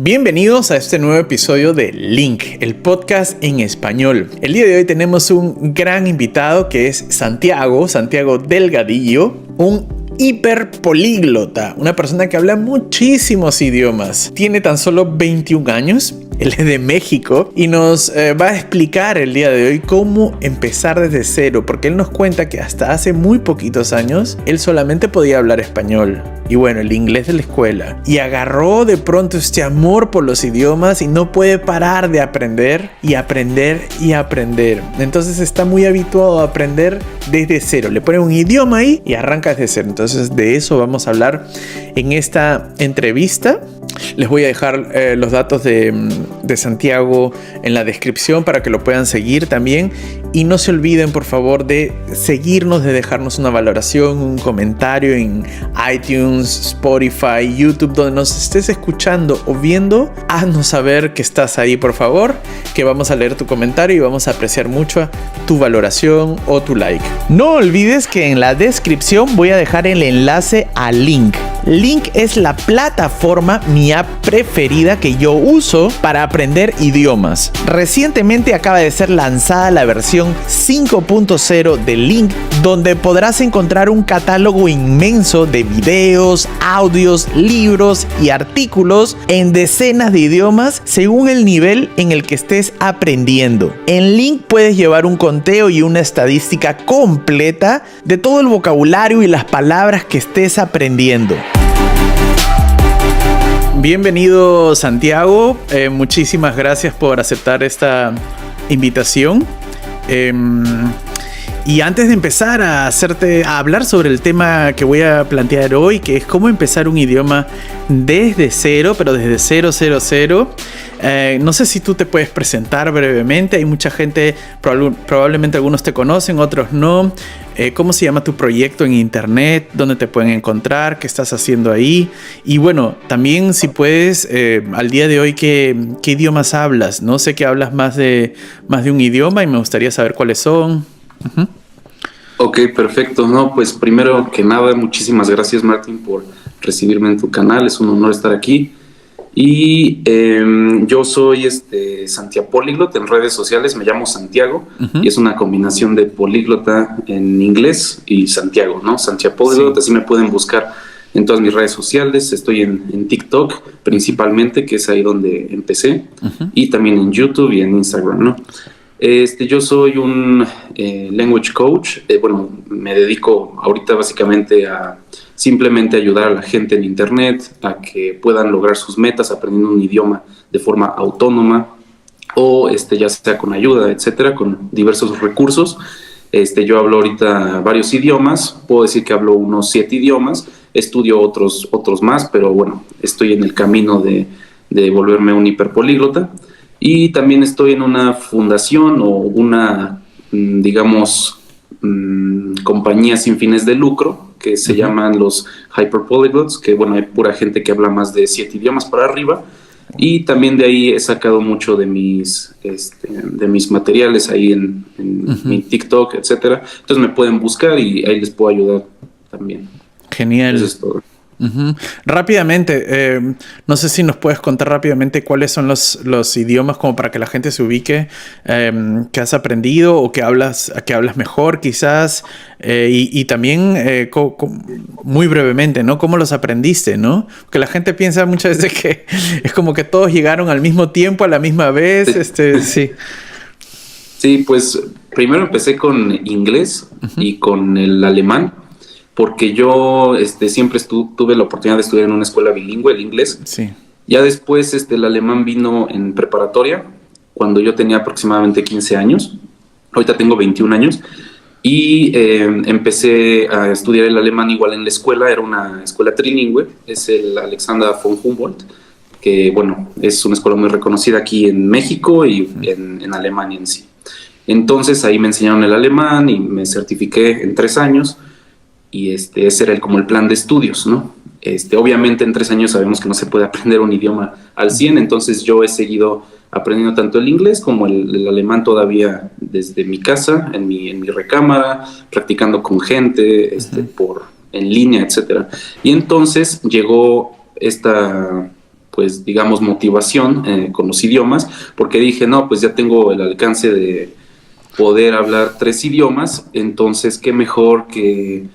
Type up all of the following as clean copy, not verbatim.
Bienvenidos a este nuevo episodio de Link, el podcast en español. El día de hoy tenemos un gran invitado que es Santiago Delgadillo, un hiperpolíglota, una persona que habla muchísimos idiomas. Tiene tan solo 21 años, él es de México y nos va a explicar el día de hoy cómo empezar desde cero, porque él nos cuenta que hasta hace muy poquitos años él solamente podía hablar español y bueno, el inglés de la escuela, y agarró de pronto este amor por los idiomas y no puede parar de aprender y aprender y aprender. Entonces está muy habituado a aprender desde cero. Le pone un idioma ahí y arranca desde cero. Entonces de eso vamos a hablar en esta entrevista. Les voy a dejar los datos de Santiago en la descripción para que lo puedan seguir también. Y no se olviden, por favor, de seguirnos, de dejarnos una valoración, un comentario en iTunes, Spotify, YouTube, donde nos estés escuchando o viendo. Haznos saber que estás ahí, por favor, que vamos a leer tu comentario y vamos a apreciar mucho tu valoración o tu like. No olvides que en la descripción voy a dejar el enlace a Link. Link es la plataforma, mi app preferida que yo uso para aprender idiomas. Recientemente acaba de ser lanzada la versión 5.0 de Link, donde podrás encontrar un catálogo inmenso de videos, audios, libros y artículos en decenas de idiomas según el nivel en el que estés aprendiendo. En Link puedes llevar un conteo y una estadística completa de todo el vocabulario y las palabras que estés aprendiendo. Bienvenido, Santiago. Muchísimas gracias por aceptar esta invitación. Y antes de empezar a hablar sobre el tema que voy a plantear hoy, que es cómo empezar un idioma desde cero, pero desde 000. No sé si tú te puedes presentar brevemente. Hay mucha gente, probablemente algunos te conocen, otros no. ¿Cómo se llama tu proyecto en internet? ¿Dónde te pueden encontrar? ¿Qué estás haciendo ahí? Y bueno, también si puedes, al día de hoy, ¿qué idiomas hablas? No sé que hablas más de un idioma y me gustaría saber cuáles son. Uh-huh. Ok, perfecto. No, pues primero que nada, muchísimas gracias, Martín, por recibirme en tu canal. Es un honor estar aquí. Y yo soy Santiago Políglota en redes sociales, me llamo Santiago, uh-huh. Y es una combinación de políglota en inglés y Santiago, ¿no? Santiago Políglota, sí. Así me pueden buscar en todas mis redes sociales. Estoy en TikTok principalmente, que es ahí donde empecé, uh-huh. Y también en YouTube y en Instagram, ¿no? Yo soy un language coach. Bueno, me dedico ahorita básicamente a simplemente ayudar a la gente en internet a que puedan lograr sus metas aprendiendo un idioma de forma autónoma o ya sea con ayuda, etcétera, con diversos recursos. Yo hablo ahorita varios idiomas, puedo decir que hablo unos 7 idiomas, estudio otros más, pero bueno, estoy en el camino de volverme un hiperpolíglota. Y también estoy en una fundación o una, digamos, compañía sin fines de lucro que se llaman los Hyperpolyglots, que bueno, hay pura gente que habla más de 7 idiomas para arriba. Y también de ahí he sacado mucho de mis materiales ahí en uh-huh. Mi TikTok, etcétera. Entonces me pueden buscar y ahí les puedo ayudar también. Genial. Eso es todo. Uh-huh. Rápidamente, no sé si nos puedes contar rápidamente cuáles son los idiomas como para que la gente se ubique, que has aprendido o que hablas mejor quizás, y también muy brevemente, ¿no? ¿Cómo los aprendiste, no? Porque la gente piensa muchas veces que es como que todos llegaron al mismo tiempo, a la misma vez, sí. Sí, pues primero empecé con inglés, uh-huh. Y con el alemán. Porque yo siempre tuve la oportunidad de estudiar en una escuela bilingüe, el inglés. Sí. Ya después el alemán vino en preparatoria, cuando yo tenía aproximadamente 15 años. Ahorita tengo 21 años. Y empecé a estudiar el alemán igual en la escuela. Era una escuela trilingüe, es el Alexander von Humboldt, que bueno, es una escuela muy reconocida aquí en México y en Alemania en sí. Entonces ahí me enseñaron el alemán y me certifiqué en 3 años. Y ese era como el plan de estudios, ¿no? Obviamente en 3 años sabemos que no se puede aprender un idioma al 100, entonces yo he seguido aprendiendo tanto el inglés como el alemán todavía desde mi casa, en mi recámara, practicando con gente, en línea, etcétera. Y entonces llegó esta pues digamos, motivación con los idiomas, porque dije, no, pues ya tengo el alcance de poder hablar 3 idiomas, entonces qué mejor que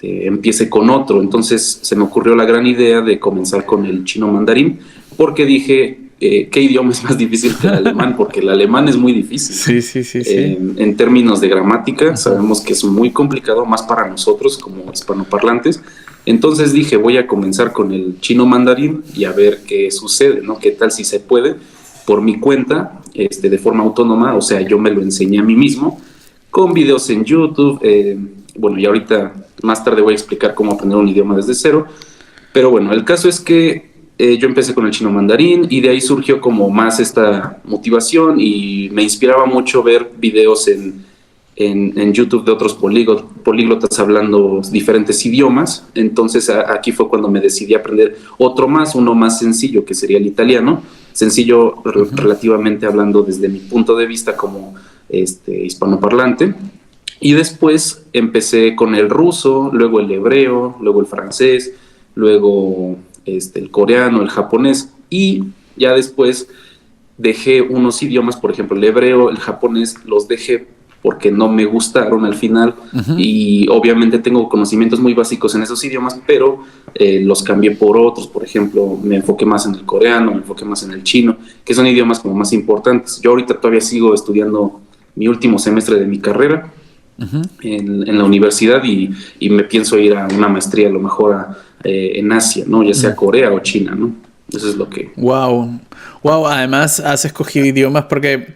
empiece con otro. Entonces se me ocurrió la gran idea de comenzar con el chino mandarín, porque dije, ¿qué idioma es más difícil que el alemán? Porque el alemán es muy difícil. Sí. En términos de gramática, sabemos que es muy complicado, más para nosotros como hispanoparlantes. Entonces dije, voy a comenzar con el chino mandarín y a ver qué sucede, ¿no? ¿Qué tal si se puede? Por mi cuenta, de forma autónoma, o sea, yo me lo enseñé a mí mismo, con videos en YouTube. Bueno, y ahorita más tarde voy a explicar cómo aprender un idioma desde cero. Pero bueno, el caso es que yo empecé con el chino mandarín y de ahí surgió como más esta motivación y me inspiraba mucho ver videos en YouTube de otros políglotas hablando diferentes idiomas. Entonces aquí fue cuando me decidí a aprender uno más sencillo, que sería el italiano. Sencillo relativamente hablando desde mi punto de vista como hispanoparlante. Y después empecé con el ruso, luego el hebreo, luego el francés, luego el coreano, el japonés, y ya después dejé unos idiomas, por ejemplo el hebreo, el japonés, los dejé porque no me gustaron al final. Y obviamente tengo conocimientos muy básicos en esos idiomas, pero los cambié por otros. Por ejemplo, me enfoqué más en el coreano, me enfoqué más en el chino, que son idiomas como más importantes. Yo ahorita todavía sigo estudiando mi último semestre de mi carrera en la universidad y me pienso ir a una maestría a lo mejor en Asia, ¿no? Ya sea Corea o China, ¿no? Eso es lo que... Wow. Además has escogido idiomas porque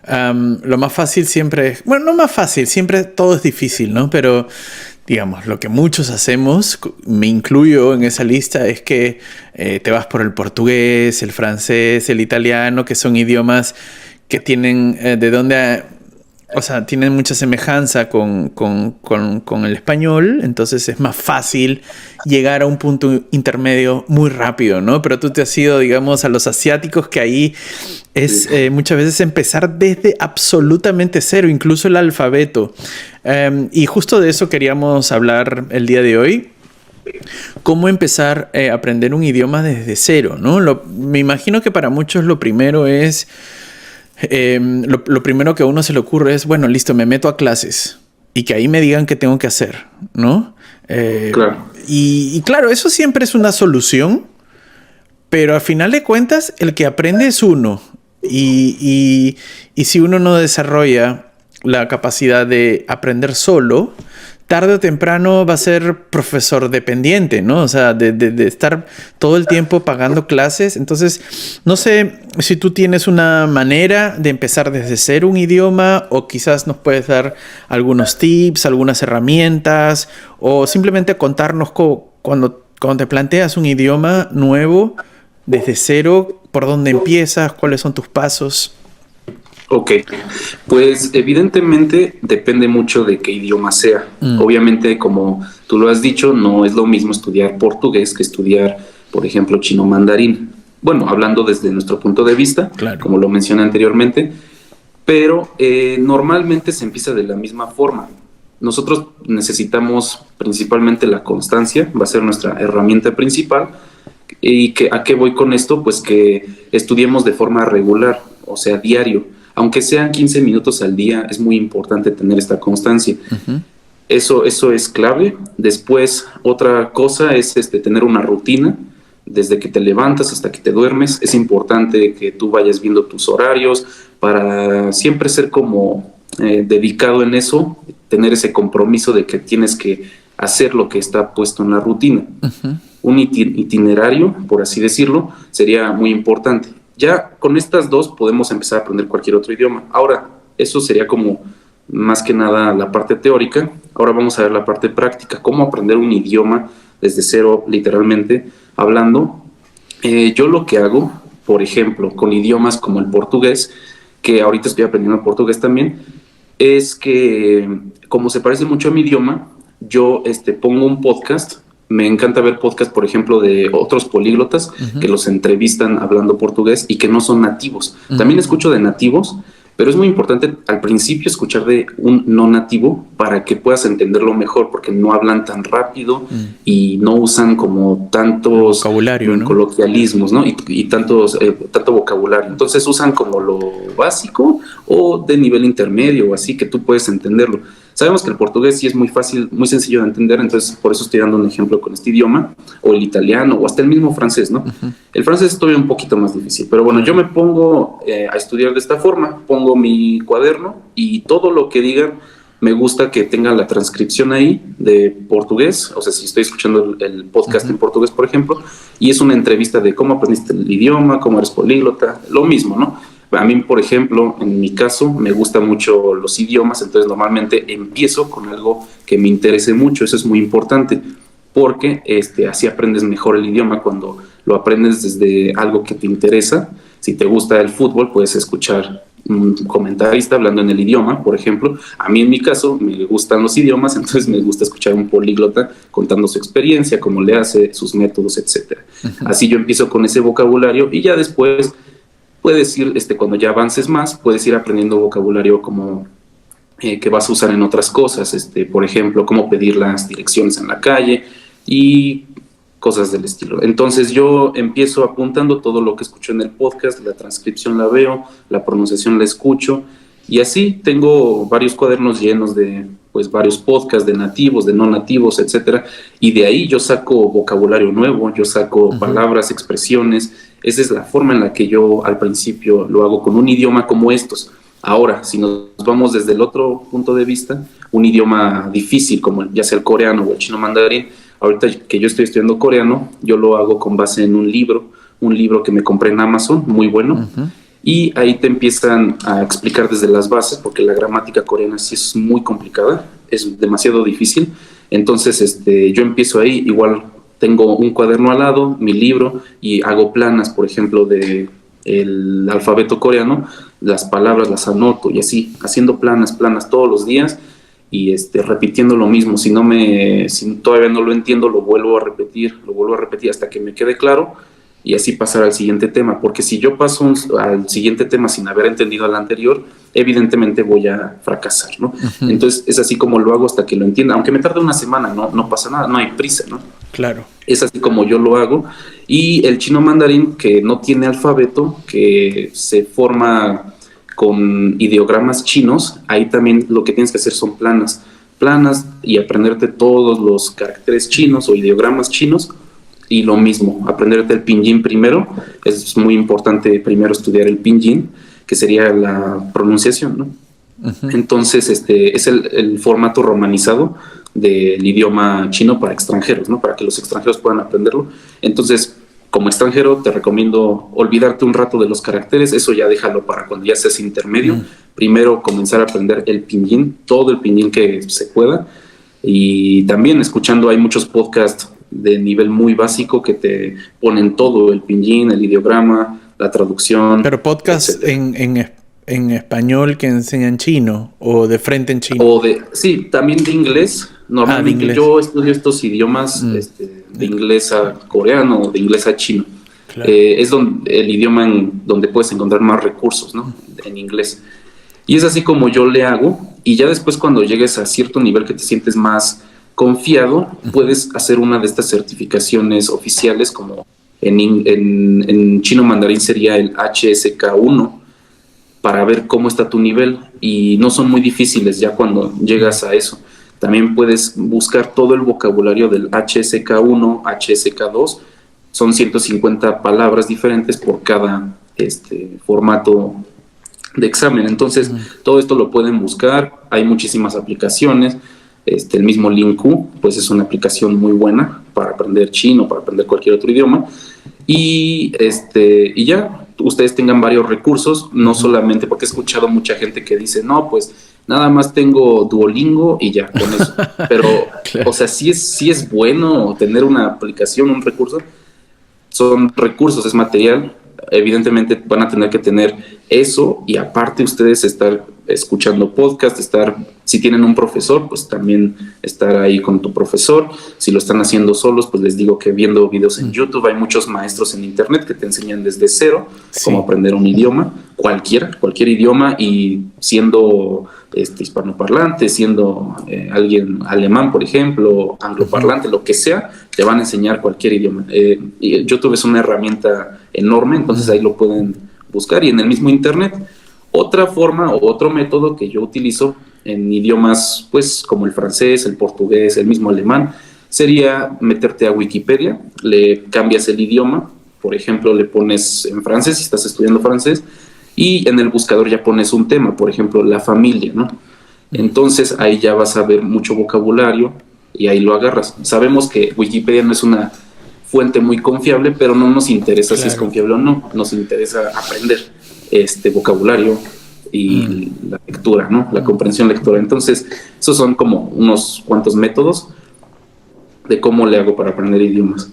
lo más fácil siempre es... Bueno, no más fácil, siempre todo es difícil, ¿no? Pero digamos, lo que muchos hacemos, me incluyo en esa lista, es que te vas por el portugués, el francés, el italiano, que son idiomas que tienen o sea, tienen mucha semejanza con el español, entonces es más fácil llegar a un punto intermedio muy rápido, ¿no? Pero tú te has ido, digamos, a los asiáticos, que ahí es muchas veces empezar desde absolutamente cero, incluso el alfabeto. Y justo de eso queríamos hablar el día de hoy. ¿Cómo empezar a aprender un idioma desde cero, ¿no? Me imagino que para muchos lo primero es... lo primero que a uno se le ocurre es, bueno, listo, me meto a clases y que ahí me digan qué tengo que hacer, ¿no? Claro. Y claro, eso siempre es una solución, pero al final de cuentas el que aprende es uno y si uno no desarrolla la capacidad de aprender solo, tarde o temprano va a ser profesor dependiente, ¿no? O sea, de estar todo el tiempo pagando clases. Entonces, no sé si tú tienes una manera de empezar desde cero un idioma, o quizás nos puedes dar algunos tips, algunas herramientas, o simplemente contarnos cuando te planteas un idioma nuevo desde cero, por dónde empiezas, cuáles son tus pasos. Ok, pues evidentemente depende mucho de qué idioma sea. Obviamente, como tú lo has dicho, no es lo mismo estudiar portugués que estudiar, por ejemplo, chino mandarín. Bueno, hablando desde nuestro punto de vista, claro, como lo mencioné anteriormente, pero normalmente se empieza de la misma forma. Nosotros necesitamos principalmente la constancia, va a ser nuestra herramienta principal. ¿Y a qué voy con esto? Pues que estudiemos de forma regular, o sea, diario. Aunque sean 15 minutos al día, es muy importante tener esta constancia. Eso es clave. Después, otra cosa es tener una rutina. Desde que te levantas hasta que te duermes, es importante que tú vayas viendo tus horarios para siempre ser como dedicado en eso, tener ese compromiso de que tienes que hacer lo que está puesto en la rutina. Un itinerario, por así decirlo, sería muy importante. Ya con estas dos podemos empezar a aprender cualquier otro idioma. Ahora, eso sería como más que nada la parte teórica. Ahora vamos a ver la parte práctica, cómo aprender un idioma desde cero, literalmente hablando. Yo lo que hago, por ejemplo, con idiomas como el portugués, que ahorita estoy aprendiendo portugués también, es que como se parece mucho a mi idioma, yo pongo un podcast. Me encanta ver podcasts, por ejemplo, de otros políglotas que los entrevistan hablando portugués y que no son nativos. También escucho de nativos, Pero es muy importante al principio escuchar de un no nativo para que puedas entenderlo mejor, porque no hablan tan rápido y no usan como tantos vocabulario, ¿no? coloquialismos, ¿no? Y tanto vocabulario. Entonces usan como lo básico o de nivel intermedio, así que tú puedes entenderlo. Sabemos que el portugués sí es muy fácil, muy sencillo de entender, entonces por eso estoy dando un ejemplo con este idioma, o el italiano, o hasta el mismo francés, ¿no? El francés es todavía un poquito más difícil, pero bueno, yo me pongo a estudiar de esta forma, pongo mi cuaderno y todo lo que digan, me gusta que tenga la transcripción ahí de portugués, o sea, si estoy escuchando el podcast en portugués, por ejemplo, y es una entrevista de cómo aprendiste el idioma, cómo eres políglota, lo mismo, ¿no? A mí, por ejemplo, en mi caso, me gustan mucho los idiomas, entonces normalmente empiezo con algo que me interese mucho, eso es muy importante, porque así aprendes mejor el idioma cuando lo aprendes desde algo que te interesa. Si te gusta el fútbol, puedes escuchar un comentarista hablando en el idioma, por ejemplo. A mí, en mi caso, me gustan los idiomas, entonces me gusta escuchar un políglota contando su experiencia, cómo le hace, sus métodos, etc. Así yo empiezo con ese vocabulario y ya después puedes ir, cuando ya avances más, puedes ir aprendiendo vocabulario como que vas a usar en otras cosas, por ejemplo, cómo pedir las direcciones en la calle y cosas del estilo. Entonces yo empiezo apuntando todo lo que escucho en el podcast, la transcripción la veo, la pronunciación la escucho, y así tengo varios cuadernos llenos de pues varios podcasts de nativos, de no nativos, etcétera, y de ahí yo saco vocabulario nuevo, yo saco palabras, expresiones. Esa es la forma en la que yo al principio lo hago con un idioma como estos. Ahora, si nos vamos desde el otro punto de vista, un idioma difícil como ya sea el coreano o el chino mandarín, ahorita que yo estoy estudiando coreano, yo lo hago con base en un libro que me compré en Amazon, muy bueno, y ahí te empiezan a explicar desde las bases, porque la gramática coreana sí es muy complicada, es demasiado difícil. Entonces yo empiezo ahí, igual tengo un cuaderno al lado, mi libro, y hago planas, por ejemplo, de el alfabeto coreano, las palabras las anoto y así, haciendo planas todos los días y repitiendo lo mismo. Si todavía no lo entiendo, lo vuelvo a repetir hasta que me quede claro y así pasar al siguiente tema, porque si yo paso al siguiente tema sin haber entendido al anterior, evidentemente voy a fracasar, ¿no? Entonces es así como lo hago hasta que lo entienda, aunque me tarde una semana, no pasa nada, no hay prisa, ¿no? Claro. Es así como yo lo hago. Y el chino mandarín, que no tiene alfabeto, que se forma con ideogramas chinos, ahí también lo que tienes que hacer son planas y aprenderte todos los caracteres chinos o ideogramas chinos. Y lo mismo, aprenderte el pinyin primero. Es muy importante primero estudiar el pinyin, que sería la pronunciación, ¿no? Entonces, es el formato romanizado del idioma chino para extranjeros, ¿no? Para que los extranjeros puedan aprenderlo. Entonces, como extranjero, te recomiendo olvidarte un rato de los caracteres. Eso ya déjalo para cuando ya seas intermedio. Primero, comenzar a aprender el pinyin, todo el pinyin que se pueda. Y también escuchando, hay muchos podcasts de nivel muy básico que te ponen todo, el pinyin, el ideograma, la traducción. Pero podcast en español que enseñan chino o de frente en chino. Sí, también de inglés. Normalmente de inglés. Yo estudio estos idiomas de inglés a coreano o de inglés a chino. Claro. Es el idioma donde puedes encontrar más recursos, ¿no? En inglés. Y es así como yo le hago. Y ya después, cuando llegues a cierto nivel que te sientes más confiado, puedes hacer una de estas certificaciones oficiales, como en chino mandarín sería el HSK1, para ver cómo está tu nivel, y no son muy difíciles ya cuando llegas a eso. También puedes buscar todo el vocabulario del HSK1, HSK2, son 150 palabras diferentes por cada formato de examen. Entonces, todo esto lo pueden buscar, hay muchísimas aplicaciones. El mismo Lingku, pues es una aplicación muy buena para aprender chino, para aprender cualquier otro idioma. Y ya, ustedes tengan varios recursos, no solamente, porque he escuchado mucha gente que dice, no, pues nada más tengo Duolingo y ya, con eso. Pero, claro. O sea, sí es bueno tener una aplicación, un recurso. Son recursos, es material. Evidentemente van a tener que tener eso, y aparte ustedes estar escuchando podcast, si tienen un profesor, pues también estar ahí con tu profesor. Si lo están haciendo solos, pues les digo que viendo videos en YouTube, hay muchos maestros en internet que te enseñan desde cero cómo aprender un idioma, cualquier idioma, y siendo hispanoparlante, siendo alguien alemán, por ejemplo, angloparlante, lo que sea, te van a enseñar cualquier idioma. Y YouTube es una herramienta enorme, entonces ahí lo pueden buscar, y en el mismo internet. Otra forma o otro método que yo utilizo en idiomas, pues, como el francés, el portugués, el mismo alemán, sería meterte a Wikipedia, le cambias el idioma, por ejemplo, le pones en francés, si estás estudiando francés, y en el buscador ya pones un tema, por ejemplo, la familia, ¿no? Entonces ahí ya vas a ver mucho vocabulario y ahí lo agarras. Sabemos que Wikipedia no es una fuente muy confiable, pero no nos interesa si es confiable o no, nos interesa aprender vocabulario y la lectura, ¿no? La comprensión lectora. Entonces, esos son como unos cuantos métodos de cómo le hago para aprender idiomas.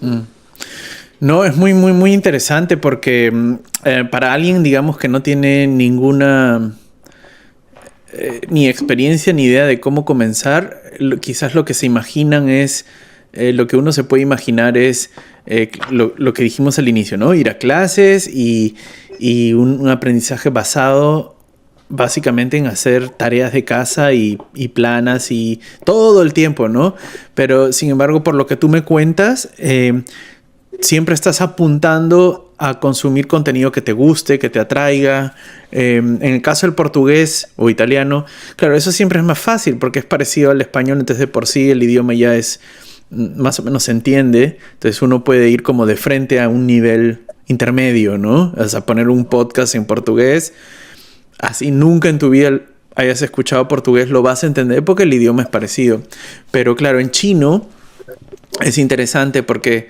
No, es muy, muy, muy interesante porque para alguien, digamos, que no tiene ninguna ni experiencia ni idea de cómo comenzar, quizás lo que se imaginan es, lo que uno se puede imaginar es lo que dijimos al inicio, ¿no? Ir a clases y un aprendizaje basado básicamente en hacer tareas de casa y planas y todo el tiempo, ¿no? Pero sin embargo, por lo que tú me cuentas, siempre estás apuntando a consumir contenido que te guste, que te atraiga. En el caso del portugués o italiano, claro, eso siempre es más fácil porque es parecido al español, entonces de por sí el idioma ya es más o menos se entiende, entonces uno puede ir como de frente a un nivel intermedio, ¿no? O sea, poner un podcast en portugués, así nunca en tu vida hayas escuchado portugués, lo vas a entender porque el idioma es parecido. Pero claro, en chino es interesante porque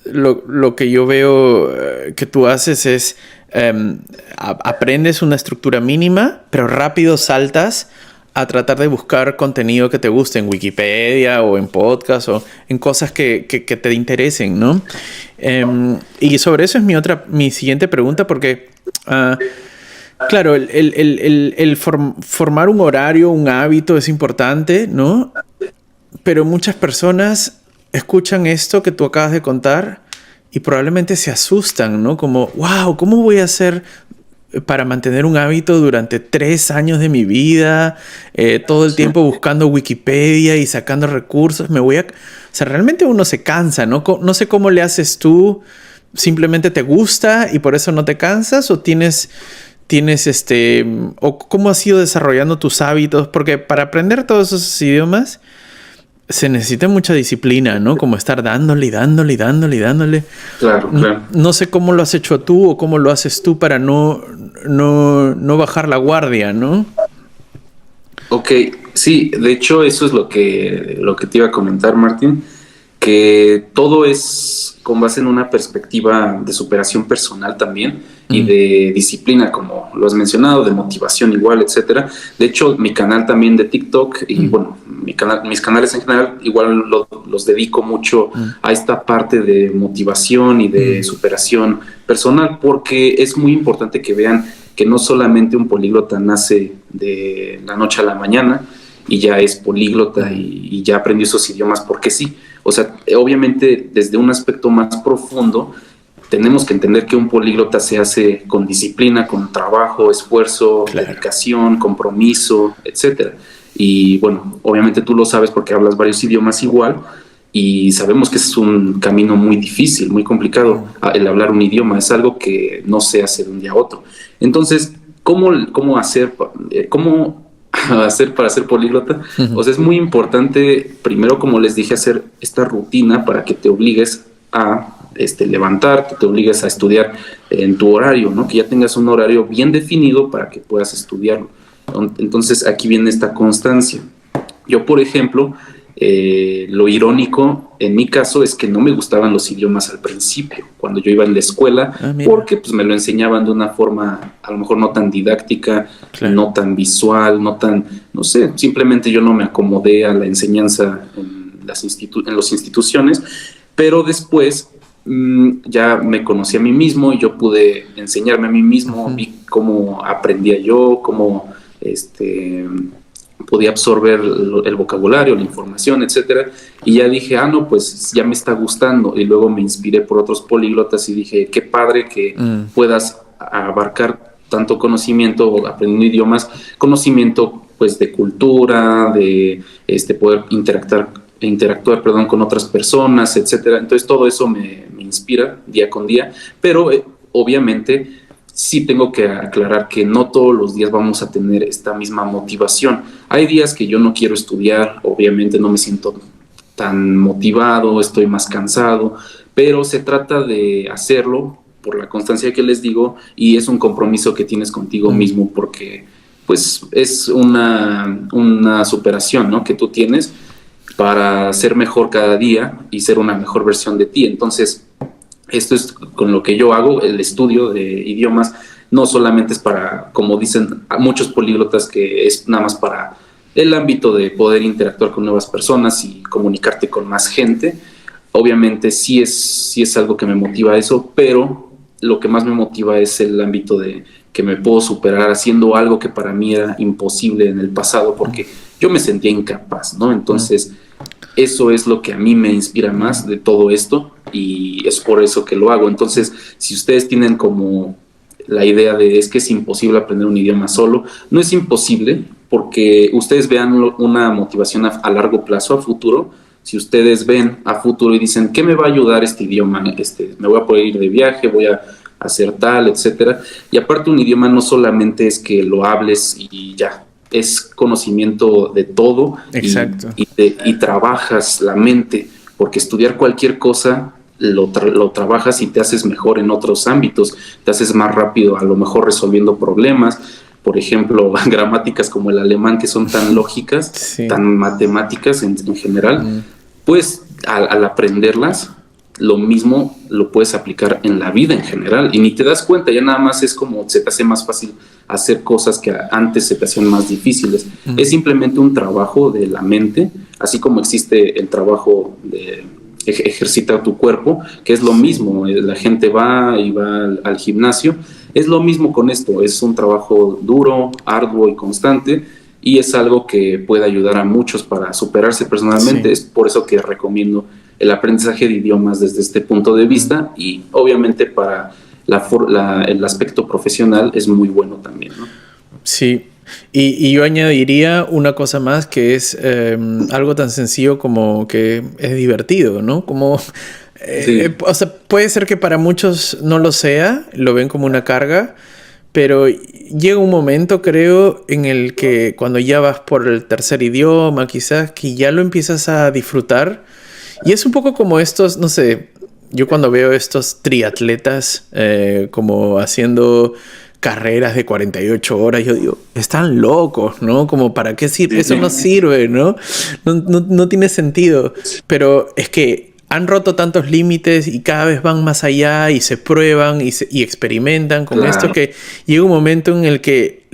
lo que yo veo que tú haces es aprendes una estructura mínima, pero rápido saltas a tratar de buscar contenido que te guste en Wikipedia o en podcast o en cosas que te interesen, ¿no? Y sobre eso es mi siguiente pregunta porque... claro, el formar un horario, un hábito es importante, ¿no? Pero muchas personas escuchan esto que tú acabas de contar y probablemente se asustan, ¿no? Como, wow, ¿cómo voy a hacer para mantener un hábito durante 3 años de mi vida? Todo el tiempo buscando Wikipedia y sacando recursos. O sea, realmente uno se cansa, ¿no? No sé cómo le haces tú. ¿Simplemente te gusta y por eso no te cansas? ¿O tienes o cómo has ido desarrollando tus hábitos? Porque para aprender todos esos idiomas se necesita mucha disciplina, ¿no? Como estar dándole. Claro. No sé cómo lo has hecho tú o cómo lo haces tú para no bajar la guardia, ¿no? Ok, sí, de hecho eso es lo que te iba a comentar, Martín, que todo es con base en una perspectiva de superación personal también y de disciplina, como lo has mencionado, de motivación igual, etcétera. De hecho, mi canal también de TikTok y bueno, mis canales en general igual los dedico mucho a esta parte de motivación y de superación personal, porque es muy importante que vean que no solamente un políglota nace de la noche a la mañana y ya es políglota y ya aprendió esos idiomas porque sí. O sea, obviamente desde un aspecto más profundo tenemos que entender que un políglota se hace con disciplina, con trabajo, esfuerzo, dedicación, compromiso, etcétera. Y bueno, obviamente tú lo sabes porque hablas varios idiomas igual y sabemos que es un camino muy difícil, muy complicado el hablar un idioma. Es algo que no se hace de un día a otro. Entonces, ¿cómo hacer para ser políglota? O sea, es muy importante, primero, como les dije, hacer esta rutina para que te obligues a levantarte, te obligues a estudiar en tu horario, ¿no? Que ya tengas un horario bien definido para que puedas estudiarlo. Entonces, aquí viene esta constancia. Yo, por ejemplo, lo irónico en mi caso es que no me gustaban los idiomas al principio, cuando yo iba en la escuela, porque pues me lo enseñaban de una forma a lo mejor no tan didáctica, no tan visual, no sé, simplemente yo no me acomodé a la enseñanza en las instituciones, pero después ya me conocí a mí mismo y yo pude enseñarme a mí mismo, vi cómo aprendía yo, cómo podía absorber el vocabulario, la información, etcétera, y ya dije, no, pues ya me está gustando, y luego me inspiré por otros políglotas y dije, qué padre que puedas abarcar tanto conocimiento aprendiendo idiomas, conocimiento pues de cultura, de poder interactuar con otras personas, etcétera. Entonces todo eso me inspira día con día, pero obviamente sí tengo que aclarar que no todos los días vamos a tener esta misma motivación. Hay días que yo no quiero estudiar, obviamente no me siento tan motivado, estoy más cansado, pero se trata de hacerlo por la constancia que les digo, y es un compromiso que tienes contigo mismo, porque pues es una superación, ¿no?, que tú tienes para ser mejor cada día y ser una mejor versión de ti. Entonces, esto es con lo que yo hago, el estudio de idiomas. No solamente es para, como dicen muchos políglotas, que es nada más para el ámbito de poder interactuar con nuevas personas y comunicarte con más gente. Obviamente sí es algo que me motiva eso, pero lo que más me motiva es el ámbito de que me puedo superar haciendo algo que para mí era imposible en el pasado, porque yo me sentía incapaz, ¿no? Entonces, eso es lo que a mí me inspira más de todo esto, y es por eso que lo hago. Entonces, si ustedes tienen como la idea de es que es imposible aprender un idioma solo, no es imposible, porque ustedes vean una motivación a largo plazo, a futuro. Si ustedes ven a futuro y dicen, ¿qué me va a ayudar este idioma? Me voy a poder ir de viaje, voy a hacer tal, etcétera. Y aparte, un idioma no solamente es que lo hables y ya, es conocimiento de todo. Exacto. Y trabajas la mente, porque estudiar cualquier cosa lo trabajas y te haces mejor en otros ámbitos, te haces más rápido, a lo mejor resolviendo problemas. Por ejemplo, gramáticas como el alemán, que son tan lógicas, sí, tan matemáticas en general, pues al aprenderlas, lo mismo lo puedes aplicar en la vida en general, y ni te das cuenta, ya nada más es como se te hace más fácil hacer cosas que antes se te hacían más difíciles. Es simplemente un trabajo de la mente, así como existe el trabajo de ejercitar tu cuerpo, que es lo mismo. La gente va al gimnasio. Es lo mismo con esto, es un trabajo duro, arduo y constante, y es algo que puede ayudar a muchos para superarse personalmente. Sí. Es por eso que recomiendo el aprendizaje de idiomas desde este punto de vista, y obviamente para el aspecto profesional es muy bueno también, ¿no? Sí, y yo añadiría una cosa más, que es algo tan sencillo como que es divertido, ¿no? Como... Sí. O sea, puede ser que para muchos no lo sea, lo ven como una carga, pero llega un momento, creo, en el que cuando ya vas por el tercer idioma, quizás, que ya lo empiezas a disfrutar. Y es un poco como estos, no sé, yo cuando veo estos triatletas como haciendo carreras de 48 horas, yo digo, están locos, ¿no? Como, ¿para qué sirve? Eso no sirve, ¿no? No tiene sentido. Pero es que han roto tantos límites y cada vez van más allá y se prueban y experimentan con esto, que llega un momento en el que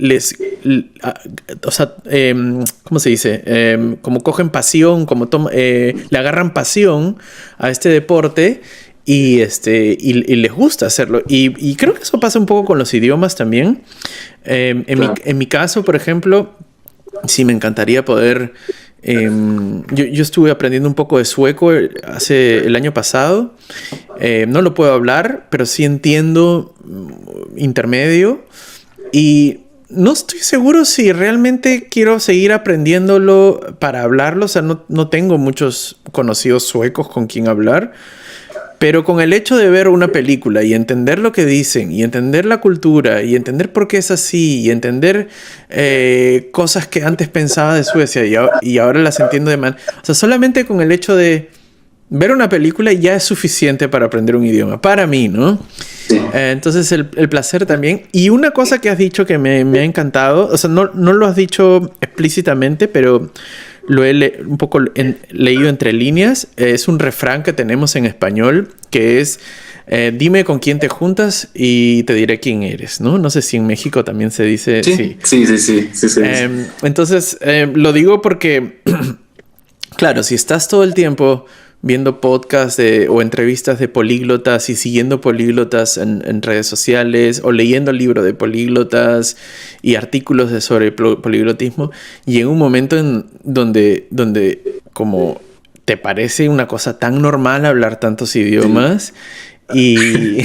¿cómo se dice? Como cogen pasión, como le agarran pasión a este deporte y les gusta hacerlo. Y creo que eso pasa un poco con los idiomas también. En mi caso, por ejemplo, sí me encantaría poder... yo estuve aprendiendo un poco de sueco el año pasado. No lo puedo hablar, pero sí entiendo intermedio, y no estoy seguro si realmente quiero seguir aprendiéndolo para hablarlo. O sea, no tengo muchos conocidos suecos con quien hablar, pero con el hecho de ver una película y entender lo que dicen, y entender la cultura, y entender por qué es así, y entender cosas que antes pensaba de Suecia y ahora las entiendo de manera... O sea, solamente con el hecho de ver una película ya es suficiente para aprender un idioma. Para mí, ¿no? Sí. Entonces, el placer también. Y una cosa que has dicho que me ha encantado, o sea, no lo has dicho explícitamente, pero... lo he un poco leído entre líneas. Es un refrán que tenemos en español, que es dime con quién te juntas y te diré quién eres, ¿no? No sé si en México también se dice. Sí. Entonces, lo digo porque, claro, si estás todo el tiempo viendo podcasts o entrevistas de políglotas y siguiendo políglotas en redes sociales, o leyendo libros de políglotas y artículos sobre poliglotismo, y en un momento donde como te parece una cosa tan normal hablar tantos idiomas, Y,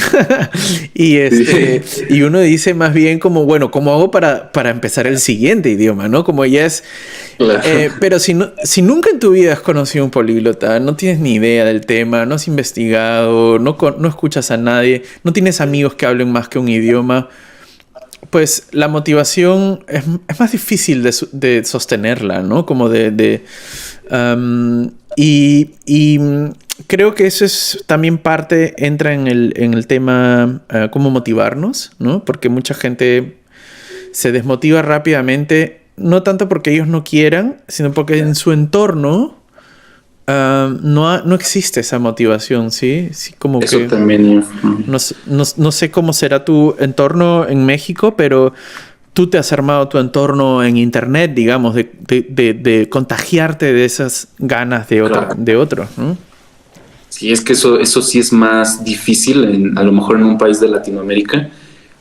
y uno dice más bien como, bueno, ¿cómo hago para empezar el siguiente idioma, ¿no? Como ya es... Claro. Pero si nunca en tu vida has conocido un políglota, no tienes ni idea del tema, no has investigado, no escuchas a nadie, no tienes amigos que hablen más que un idioma, pues la motivación es más difícil de sostenerla, ¿no? Como creo que eso es también entra en el tema cómo motivarnos, ¿no? Porque mucha gente se desmotiva rápidamente, no tanto porque ellos no quieran, sino porque en su entorno no existe esa motivación, ¿sí? Sí, como Eso que también. no sé cómo será tu entorno en México, pero tú te has armado tu entorno en internet, digamos, de contagiarte de esas ganas de otro, ¿no? Sí, es que eso sí es más difícil a lo mejor en un país de Latinoamérica,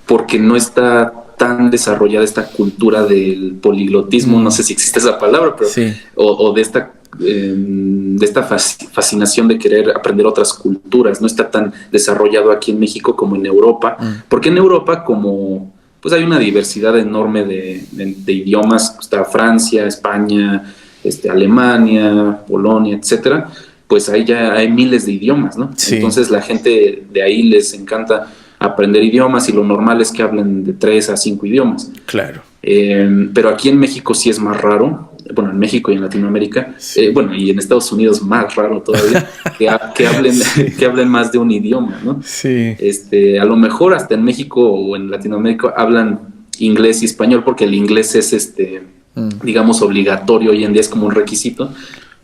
porque no está tan desarrollada esta cultura del poliglotismo, no sé si existe esa palabra, pero sí. o de esta fascinación de querer aprender otras culturas. No está tan desarrollado aquí en México como en Europa, porque en Europa pues hay una diversidad enorme de idiomas, está Francia, España, Alemania, Polonia, etcétera. Pues ahí ya hay miles de idiomas, ¿no? Sí. Entonces la gente de ahí les encanta aprender idiomas y lo normal es que hablen de 3 a 5 idiomas. Claro. Pero aquí en México sí es más raro, bueno, en México y en Latinoamérica, sí. Bueno, y en Estados Unidos más raro todavía, que hablen más de un idioma, ¿no? Sí. A lo mejor hasta en México o en Latinoamérica hablan inglés y español porque el inglés es, digamos, obligatorio hoy en día, es como un requisito.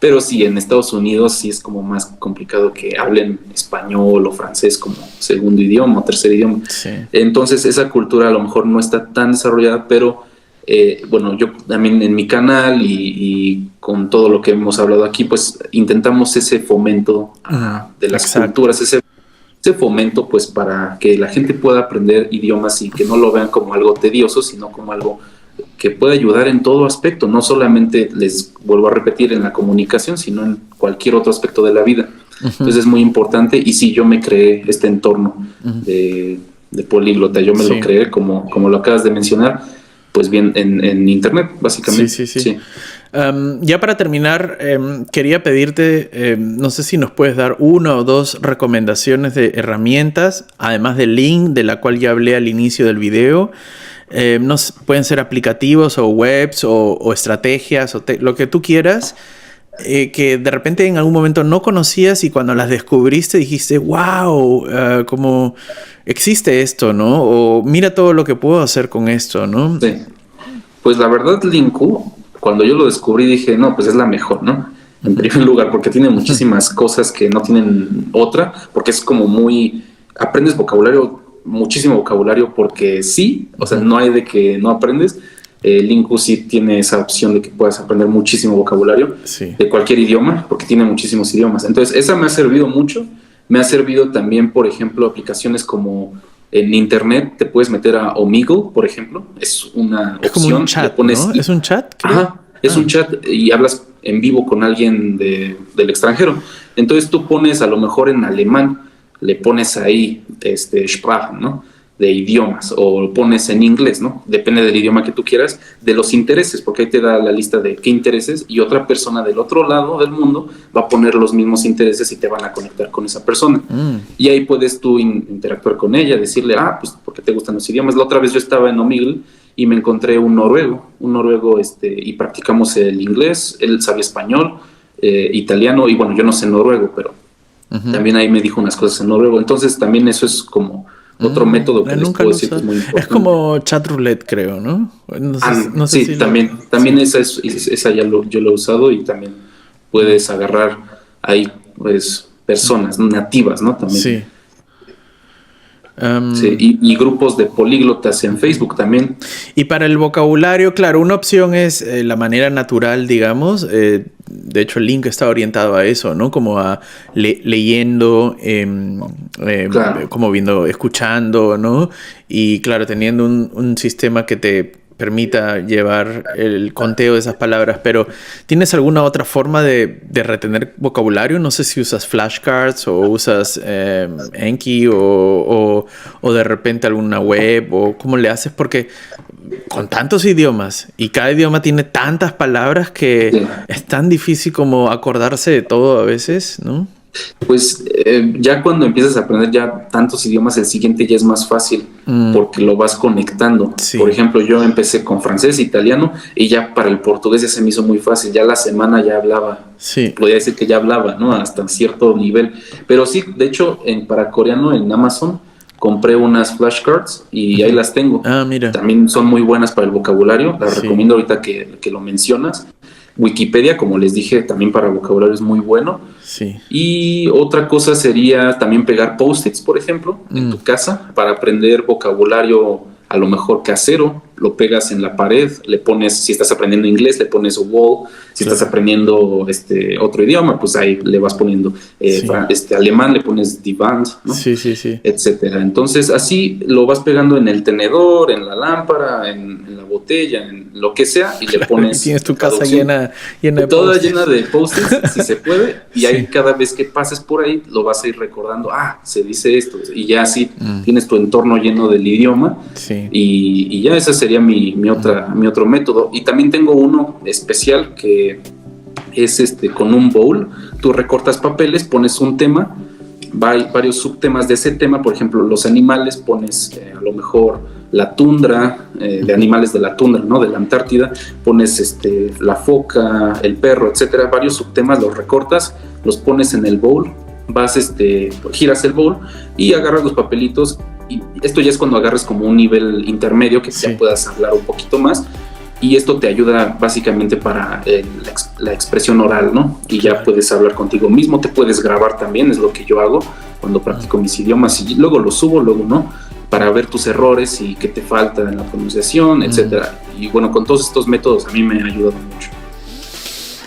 Pero sí, en Estados Unidos sí es como más complicado que hablen español o francés como segundo idioma o tercer idioma. Sí. Entonces esa cultura a lo mejor no está tan desarrollada, pero bueno, yo también en mi canal y con todo lo que hemos hablado aquí, pues intentamos ese fomento de las culturas, ese fomento pues para que la gente pueda aprender idiomas y que no lo vean como algo tedioso, sino como algo que puede ayudar en todo aspecto, no solamente, les vuelvo a repetir, en la comunicación, sino en cualquier otro aspecto de la vida. Entonces es muy importante, y sí, yo me creé este entorno de políglota, yo me lo creé, como lo acabas de mencionar, pues bien, en internet, básicamente. Sí. Ya para terminar, quería pedirte, no sé si nos puedes dar 1 o 2 recomendaciones de herramientas, además del link de la cual ya hablé al inicio del video. Pueden ser aplicativos o webs o estrategias o lo que tú quieras, que de repente en algún momento no conocías y cuando las descubriste dijiste, wow, como existe esto, ¿no? O mira todo lo que puedo hacer con esto, ¿no? Sí. Pues la verdad, Linku, cuando yo lo descubrí dije, no, pues es la mejor, ¿no? En primer lugar, porque tiene muchísimas cosas que no tienen otra, porque es como aprendes muchísimo vocabulario porque sí, o sea, no hay de que no aprendes. Linku sí tiene esa opción de que puedas aprender muchísimo vocabulario de cualquier idioma, porque tiene muchísimos idiomas. Entonces, esa me ha servido mucho. Me ha servido también, por ejemplo, aplicaciones como en internet, te puedes meter a Omegle, por ejemplo. Es una opción. Como un chat, ¿no? ¿Es un chat? Creo. Ajá, es un chat y hablas en vivo con alguien del extranjero. Entonces, tú pones a lo mejor en alemán, le pones ahí Sprachen, ¿no? De idiomas, o lo pones en inglés, ¿no? Depende del idioma que tú quieras, de los intereses, porque ahí te da la lista de qué intereses, y otra persona del otro lado del mundo va a poner los mismos intereses y te van a conectar con esa persona. Y ahí puedes tú interactuar con ella, decirle, pues, ¿por qué te gustan los idiomas? La otra vez yo estaba en Omegle y me encontré un noruego, y practicamos el inglés, él sabía español, italiano, y bueno, yo no sé noruego, pero también ahí me dijo unas cosas en noruego. Entonces también eso es como otro método que les puedo decir que es muy importante. Es como chat roulette, creo, ¿no? No sé sí, si también esa yo lo he usado, y también puedes agarrar ahí pues personas nativas, ¿no? También. Sí. Y grupos de políglotas en Facebook también. Y para el vocabulario, claro, una opción es la manera natural, digamos, de hecho, Link está orientado a eso, ¿no? Como a leyendo, Claro. como viendo, escuchando, ¿no? Y claro, teniendo un sistema que te permita llevar el conteo de esas palabras, pero ¿tienes alguna otra forma de retener vocabulario? No sé si usas flashcards o usas Enki o de repente alguna web o cómo le haces, porque con tantos idiomas y cada idioma tiene tantas palabras que Sí. es tan difícil como acordarse de todo a veces, ¿no? Pues ya cuando empiezas a aprender ya tantos idiomas, el siguiente ya es más fácil porque lo vas conectando. Sí. Por ejemplo, yo empecé con francés, italiano y ya para el portugués ya se me hizo muy fácil. Ya la semana ya hablaba, Sí. podría decir que ya hablaba, ¿no? Hasta cierto nivel. Pero sí, de hecho, para coreano en Amazon compré unas flashcards y ahí las tengo. Ah, mira. También son muy buenas para el vocabulario. Las Sí. recomiendo ahorita que lo mencionas. Wikipedia, como les dije, también para vocabulario es muy bueno. Sí. Y otra cosa sería también pegar post-its, por ejemplo, en tu casa para aprender vocabulario a lo mejor casero. Lo pegas en la pared, le pones, si estás aprendiendo inglés, le pones wall. Si Claro. estás aprendiendo otro idioma, pues ahí le vas poniendo Sí. alemán, le pones die Wand, ¿no? Sí, sí, sí. Etcétera. Entonces así lo vas pegando en el tenedor, en la lámpara, en la botella, en lo que sea, y le pones Y tienes tu casa traducción. llena de Toda post-its. llena de post-its, si se puede, y ahí Sí. cada vez que pases por ahí lo vas a ir recordando, se dice esto, y ya así Mm. tienes tu entorno lleno del idioma, Sí. y ya ese sería mi otro método. Y también tengo uno especial que es con un bowl. Tú recortas papeles, pones un tema, varios subtemas de ese tema. Por ejemplo, los animales, pones a lo mejor la tundra, de animales de la tundra, ¿no? De la Antártida, pones la foca, el perro, etcétera. Varios subtemas los recortas, los pones en el bowl, vas, giras el bowl y agarras los papelitos. Y esto ya es cuando agarres como un nivel intermedio que Sí. ya puedas hablar un poquito más. Y esto te ayuda básicamente para la expresión oral, ¿no? Y ya puedes hablar contigo mismo, te puedes grabar también, es lo que yo hago cuando practico mis idiomas. Y luego lo subo, luego no, para ver tus errores y qué te falta en la pronunciación, etcétera. Y bueno, con todos estos métodos a mí me ha ayudado mucho.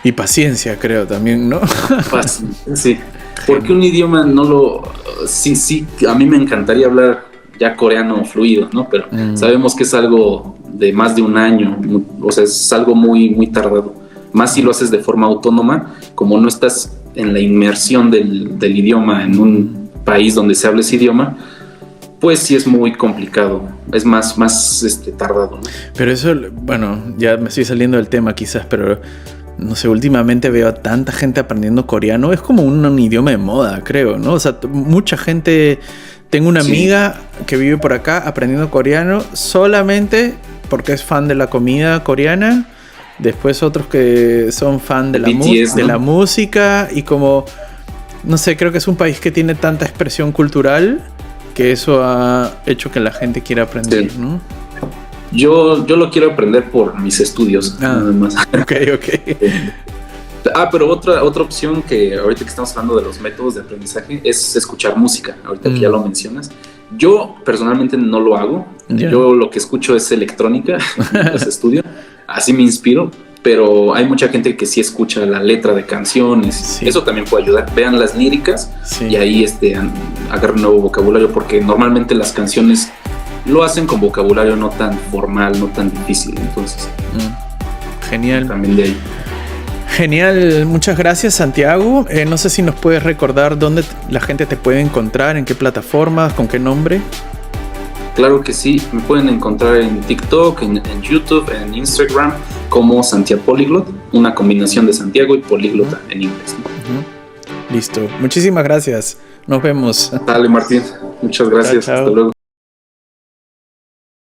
Y paciencia, creo, también, ¿no? Fácil, sí. Porque un idioma no lo... Sí, a mí me encantaría hablar ya coreano fluido, ¿no? Pero sabemos que es algo de más de un año, o sea, es algo muy, muy tardado. Más si lo haces de forma autónoma, como no estás en la inmersión del idioma en un país donde se habla ese idioma, pues sí es muy complicado, es más tardado, ¿no? Pero eso, bueno, ya me estoy saliendo del tema quizás, pero no sé, últimamente veo a tanta gente aprendiendo coreano. Es como un idioma de moda, creo, ¿no? O sea, mucha gente... Tengo una amiga que vive por acá aprendiendo coreano solamente porque es fan de la comida coreana. Después otros que son fan de BTS, de ¿no? la música. Y como, no sé, creo que es un país que tiene tanta expresión cultural que eso ha hecho que la gente quiera aprender, Sí. ¿no? Yo lo quiero aprender por mis estudios, nada más. Ok. Pero otra opción que ahorita que estamos hablando de los métodos de aprendizaje es escuchar música, ahorita que ya lo mencionas. Yo personalmente no lo hago, yo lo que escucho es electrónica, mientras estudio, así me inspiro, pero hay mucha gente que sí escucha la letra de canciones, Sí. eso también puede ayudar. Vean las líricas y ahí agarren nuevo vocabulario, porque normalmente las canciones lo hacen con vocabulario no tan formal, no tan difícil, entonces Genial. también de ahí. Genial, muchas gracias, Santiago. No sé si nos puedes recordar dónde la gente te puede encontrar, en qué plataformas, con qué nombre. Claro que sí, me pueden encontrar en TikTok, en YouTube, en Instagram como Santiago Polyglot, una combinación de Santiago y políglota en inglés, ¿no? Listo, muchísimas gracias. Nos vemos. Dale, Martín, muchas gracias. Chao, chao. Hasta luego.